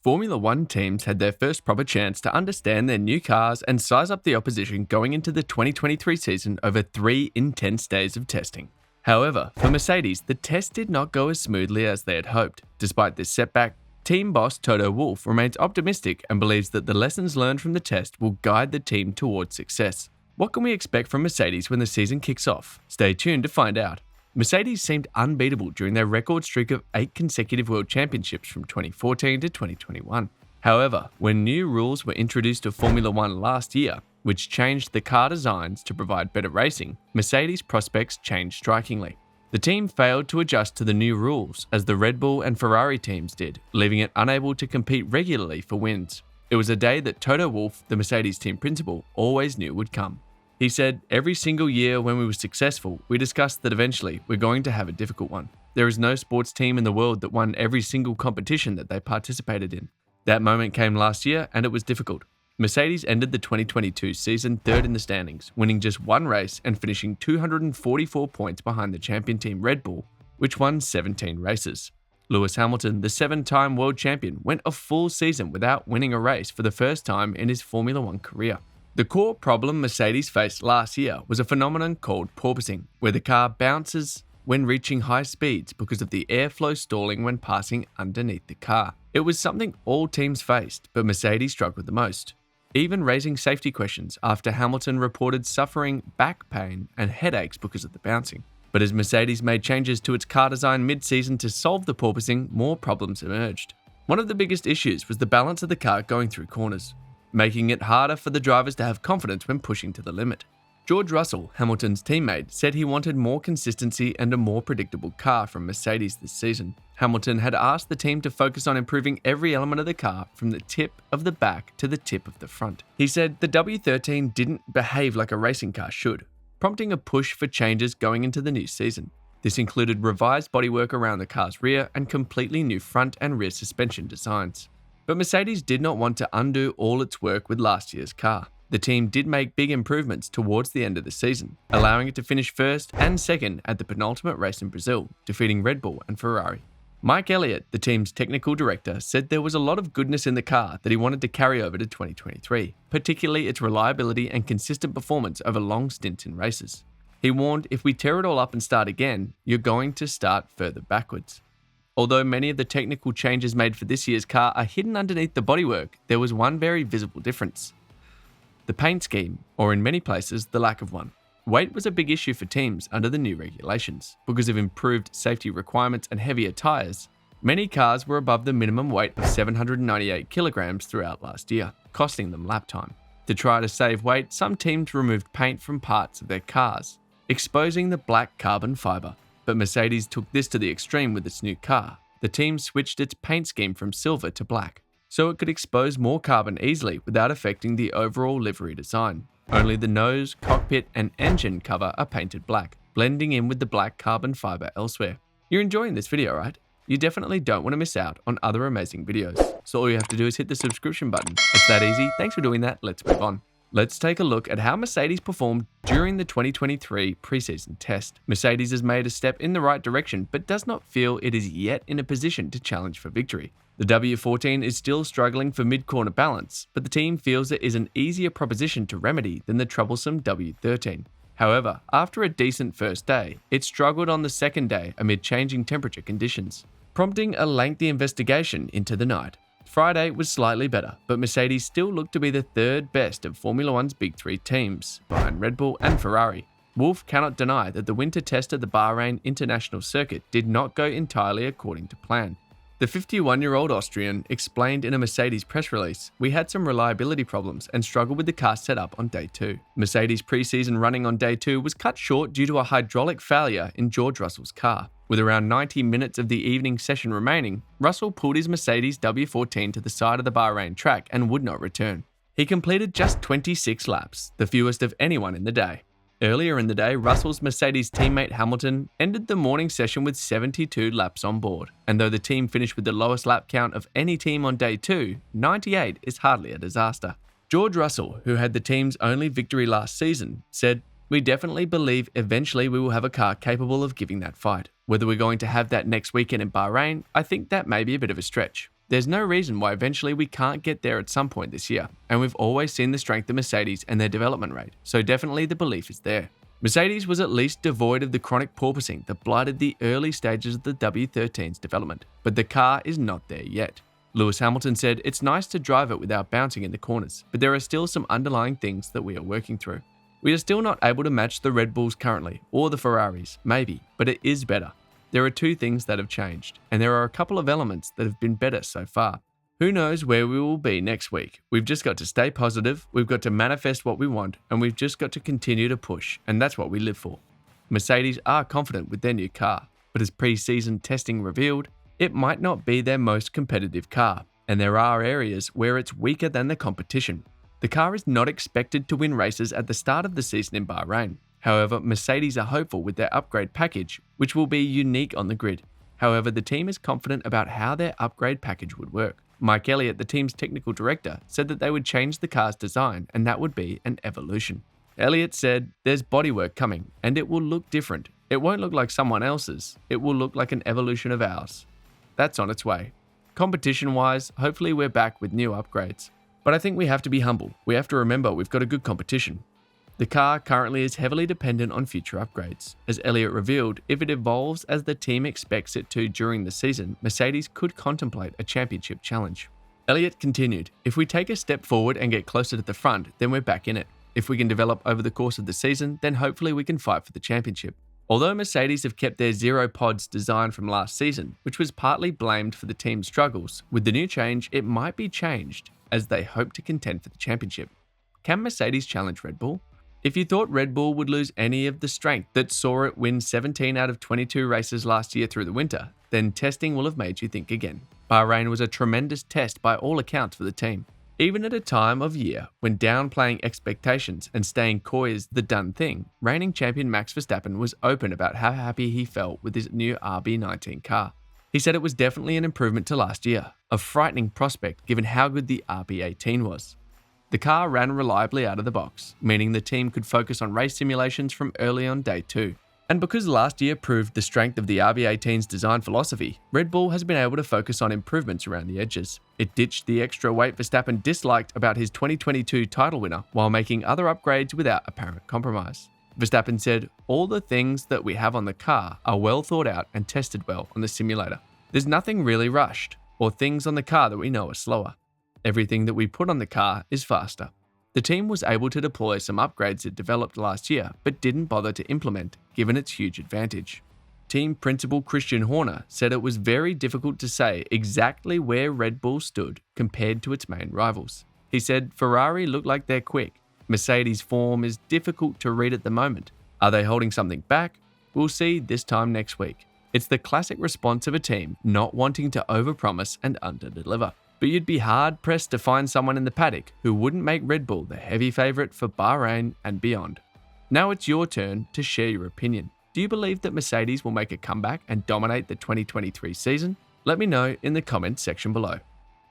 Formula One teams had their first proper chance to understand their new cars and size up the opposition going into the 2023 season over 3 intense days of testing. However, for Mercedes, the test did not go as smoothly as they had hoped. Despite this setback, team boss Toto remains optimistic and believes that the lessons learned from the test will guide the team towards success. What can we expect from Mercedes when the season kicks off? Stay tuned to find out. Mercedes seemed unbeatable during their record streak of 8 consecutive world championships from 2014 to 2021. However, when new rules were introduced to Formula One last year, which changed the car designs to provide better racing, Mercedes' prospects changed strikingly. The team failed to adjust to the new rules, as the Red Bull and Ferrari teams did, leaving it unable to compete regularly for wins. It was a day that Toto Wolff, the Mercedes team principal, always knew would come. He said, "Every single year when we were successful, we discussed that eventually we're going to have a difficult one. There is no sports team in the world that won every single competition that they participated in. That moment came last year and it was difficult." Mercedes ended the 2022 season third in the standings, winning just one race and finishing 244 points behind the champion team Red Bull, which won 17 races. Lewis Hamilton, the 7-time world champion, went a full season without winning a race for the first time in his Formula One career. The core problem Mercedes faced last year was a phenomenon called porpoising, where the car bounces when reaching high speeds because of the airflow stalling when passing underneath the car. It was something all teams faced, but Mercedes struggled the most, even raising safety questions after Hamilton reported suffering back pain and headaches because of the bouncing. But as Mercedes made changes to its car design mid-season to solve the porpoising, more problems emerged. One of the biggest issues was the balance of the car going through corners, making it harder for the drivers to have confidence when pushing to the limit. George Russell, Hamilton's teammate, said he wanted more consistency and a more predictable car from Mercedes this season. Hamilton had asked the team to focus on improving every element of the car from the tip of the back to the tip of the front. He said the W13 didn't behave like a racing car should, prompting a push for changes going into the new season. This included revised bodywork around the car's rear and completely new front and rear suspension designs. But Mercedes did not want to undo all its work with last year's car. The team did make big improvements towards the end of the season, allowing it to finish first and second at the penultimate race in Brazil, defeating Red Bull and Ferrari. Mike Elliott, the team's technical director, said there was a lot of goodness in the car that he wanted to carry over to 2023, particularly its reliability and consistent performance over long stints in races. He warned, "If we tear it all up and start again, you're going to start further backwards." Although many of the technical changes made for this year's car are hidden underneath the bodywork, there was one very visible difference: the paint scheme, or in many places, the lack of one. Weight was a big issue for teams under the new regulations. Because of improved safety requirements and heavier tyres, many cars were above the minimum weight of 798 kilograms throughout last year, costing them lap time. To try to save weight, some teams removed paint from parts of their cars, exposing the black carbon fiber. But Mercedes took this to the extreme with its new car. The team switched its paint scheme from silver to black, so it could expose more carbon easily without affecting the overall livery design. Only the nose, cockpit, and engine cover are painted black, blending in with the black carbon fiber elsewhere. You're enjoying this video, right? You definitely don't want to miss out on other amazing videos. So all you have to do is hit the subscription button. It's that easy. Thanks for doing that. Let's move on. Let's take a look at how Mercedes performed during the 2023 preseason test. Mercedes has made a step in the right direction, but does not feel it is yet in a position to challenge for victory. The W14 is still struggling for mid-corner balance, but the team feels it is an easier proposition to remedy than the troublesome W13. However, after a decent first day, it struggled on the second day amid changing temperature conditions, prompting a lengthy investigation into the night. Friday was slightly better, but Mercedes still looked to be the third best of Formula One's big three teams, behind Red Bull and Ferrari. Wolff cannot deny that the winter test at the Bahrain International Circuit did not go entirely according to plan. The 51-year-old Austrian explained in a Mercedes press release, "We had some reliability problems and struggled with the car setup on day 2. Mercedes preseason running on day 2 was cut short due to a hydraulic failure in George Russell's car. With around 90 minutes of the evening session remaining, Russell pulled his Mercedes W14 to the side of the Bahrain track and would not return. He completed just 26 laps, the fewest of anyone in the day. Earlier in the day, Russell's Mercedes teammate Hamilton ended the morning session with 72 laps on board, and though the team finished with the lowest lap count of any team on day 2, 98 is hardly a disaster. George Russell, who had the team's only victory last season, said, "We definitely believe eventually we will have a car capable of giving that fight. Whether we're going to have that next weekend in Bahrain, I think that may be a bit of a stretch. There's no reason why eventually we can't get there at some point this year, and we've always seen the strength of Mercedes and their development rate, so definitely the belief is there. Mercedes was at least devoid of the chronic porpoising that blighted the early stages of the W13's development, but the car is not there yet. Lewis Hamilton said it's nice to drive it without bouncing in the corners, but there are still some underlying things that we are working through. We are still not able to match the Red Bulls currently, or the Ferraris, maybe, but it is better. There are two things that have changed, and there are a couple of elements that have been better so far. Who knows where we will be next week? We've just got to stay positive, we've got to manifest what we want, and we've just got to continue to push, and that's what we live for. Mercedes are confident with their new car, but as pre-season testing revealed, it might not be their most competitive car, and there are areas where it's weaker than the competition. The car is not expected to win races at the start of the season in Bahrain. However, Mercedes are hopeful with their upgrade package, which will be unique on the grid. However, the team is confident about how their upgrade package would work. Mike Elliott, the team's technical director, said that they would change the car's design and that would be an evolution. Elliott said, "There's bodywork coming and it will look different. It won't look like someone else's. It will look like an evolution of ours." That's on its way. Competition-wise, hopefully we're back with new upgrades. But I think we have to be humble. We have to remember we've got a good competition. The car currently is heavily dependent on future upgrades. As Elliott revealed, if it evolves as the team expects it to during the season, Mercedes could contemplate a championship challenge. Elliott continued, "If we take a step forward and get closer to the front, then we're back in it. If we can develop over the course of the season, then hopefully we can fight for the championship." Although Mercedes have kept their zero pods design from last season, which was partly blamed for the team's struggles, with the new change, it might be changed as they hope to contend for the championship. Can Mercedes challenge Red Bull? If you thought Red Bull would lose any of the strength that saw it win 17 out of 22 races last year through the winter, then testing will have made you think again. Bahrain was a tremendous test by all accounts for the team. Even at a time of year when downplaying expectations and staying coy is the done thing, reigning champion Max Verstappen was open about how happy he felt with his new RB19 car. He said it was definitely an improvement to last year, a frightening prospect given how good the RB18 was. The car ran reliably out of the box, meaning the team could focus on race simulations from early on day 2. And because last year proved the strength of the RB18's design philosophy, Red Bull has been able to focus on improvements around the edges. It ditched the extra weight Verstappen disliked about his 2022 title winner while making other upgrades without apparent compromise. Verstappen said, "All the things that we have on the car are well thought out and tested well on the simulator. There's nothing really rushed, or things on the car that we know are slower. Everything that we put on the car is faster." The team was able to deploy some upgrades it developed last year, but didn't bother to implement, given its huge advantage. Team principal Christian Horner said it was very difficult to say exactly where Red Bull stood compared to its main rivals. He said Ferrari looked like they're quick. Mercedes' form is difficult to read at the moment. Are they holding something back? We'll see this time next week. It's the classic response of a team not wanting to overpromise and underdeliver. But you'd be hard-pressed to find someone in the paddock who wouldn't make Red Bull the heavy favourite for Bahrain and beyond. Now it's your turn to share your opinion. Do you believe that Mercedes will make a comeback and dominate the 2023 season? Let me know in the comments section below.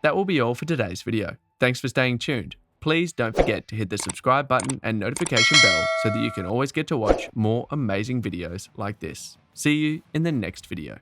That will be all for today's video. Thanks for staying tuned. Please don't forget to hit the subscribe button and notification bell so that you can always get to watch more amazing videos like this. See you in the next video.